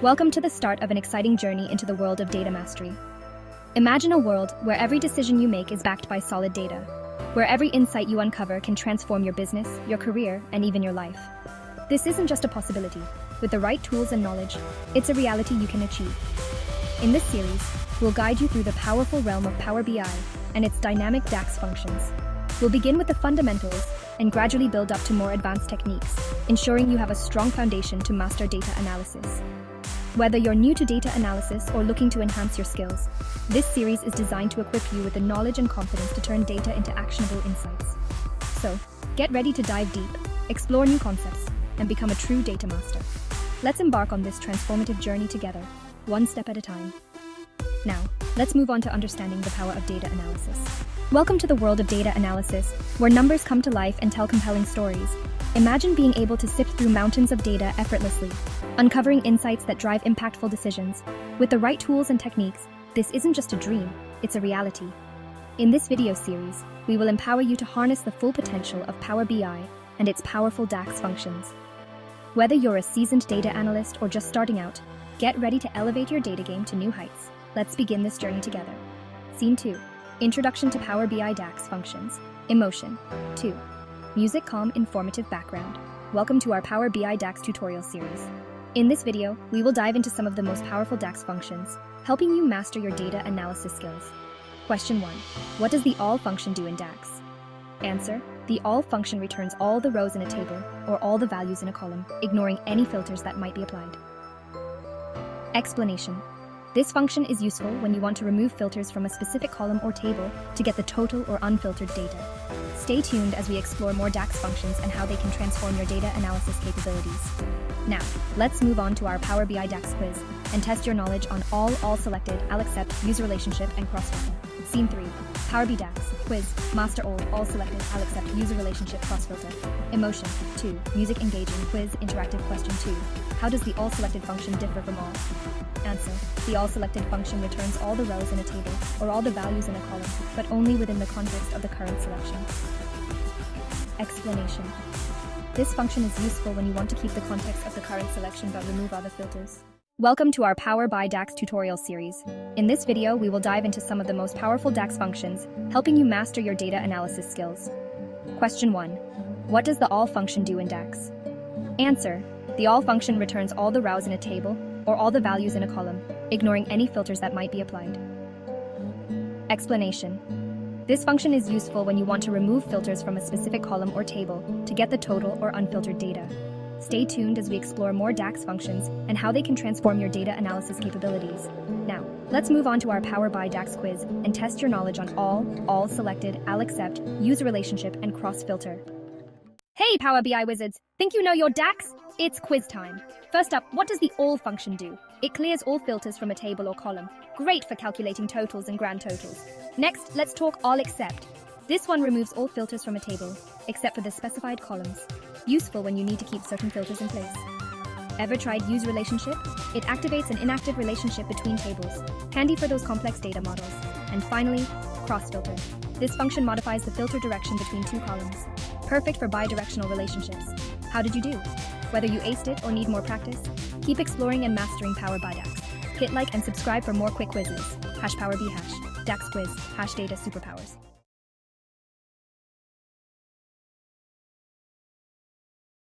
Welcome to the start of an exciting journey into the world of data mastery. Imagine a world where every decision you make is backed by solid data, where every insight you uncover can transform your business, your career, and even your life. This isn't just a possibility. With the right tools and knowledge, it's a reality you can achieve. In this series, we'll guide you through the powerful realm of Power BI and its dynamic DAX functions. We'll begin with the fundamentals and gradually build up to more advanced techniques, ensuring you have a strong foundation to master data analysis. Whether you're new to data analysis or looking to enhance your skills, this series is designed to equip you with the knowledge and confidence to turn data into actionable insights. So, get ready to dive deep, explore new concepts, and become a true data master. Let's embark on this transformative journey together, one step at a time. Now, let's move on to understanding the power of data analysis. Welcome to the world of data analysis, where numbers come to life and tell compelling stories. Imagine being able to sift through mountains of data effortlessly, uncovering insights that drive impactful decisions. With the right tools and techniques, this isn't just a dream, it's a reality. In this video series, we will empower you to harness the full potential of Power BI and its powerful DAX functions. Whether you're a seasoned data analyst or just starting out, get ready to elevate your data game to new heights. Let's begin this journey together. Scene 2. Introduction to Power BI DAX functions. Emotion. 2. Music, calm, informative background. Welcome to our Power BI DAX tutorial series. In this video, we will dive into some of the most powerful DAX functions, helping you master your data analysis skills. Question 1. What does the ALL function do in DAX? Answer. The ALL function returns all the rows in a table, or all the values in a column, ignoring any filters that might be applied. Explanation. This function is useful when you want to remove filters from a specific column or table to get the total or unfiltered data. Stay tuned as we explore more DAX functions and how they can transform your data analysis capabilities. Now, let's move on to our Power BI DAX quiz and test your knowledge on ALLSELECTED, ALLEXCEPT, user relationship, and crossfilter. Scene 3. Power BI DAX quiz. Master ALLSELECTED, ALLEXCEPT, user relationship, crossfilter. Emotion. 2. Music engaging quiz. Interactive question 2. How does the ALLSELECTED function differ from all? Answer. The ALLSELECTED function returns all the rows in a table, or all the values in a column, but only within the context of the current selection. Explanation. This function is useful when you want to keep the context of the current selection but remove other filters. Welcome to our Power BI DAX tutorial series. In this video, we will dive into some of the most powerful DAX functions, helping you master your data analysis skills. Question 1. What does the ALL function do in DAX? Answer. The ALL function returns all the rows in a table, or all the values in a column, ignoring any filters that might be applied. Explanation. This function is useful when you want to remove filters from a specific column or table to get the total or unfiltered data. Stay tuned as we explore more DAX functions and how they can transform your data analysis capabilities. Now, let's move on to our Power BI DAX quiz and test your knowledge on ALLSELECTED, ALLEXCEPT, user relationship, and cross-filter. Hey Power BI wizards! Think you know your DAX? It's quiz time. First up, what does the ALL function do? It clears all filters from a table or column. Great for calculating totals and grand totals. Next, let's talk ALLEXCEPT. This one removes all filters from a table, except for the specified columns. Useful when you need to keep certain filters in place. Ever tried use relationship? It activates an inactive relationship between tables. Handy for those complex data models. And finally, cross-filter. This function modifies the filter direction between two columns. Perfect for bidirectional relationships. How did you do? Whether you aced it or need more practice, keep exploring and mastering Power BI DAX. Hit like and subscribe for more quick quizzes. #PowerBI, DAX quiz, #data superpowers.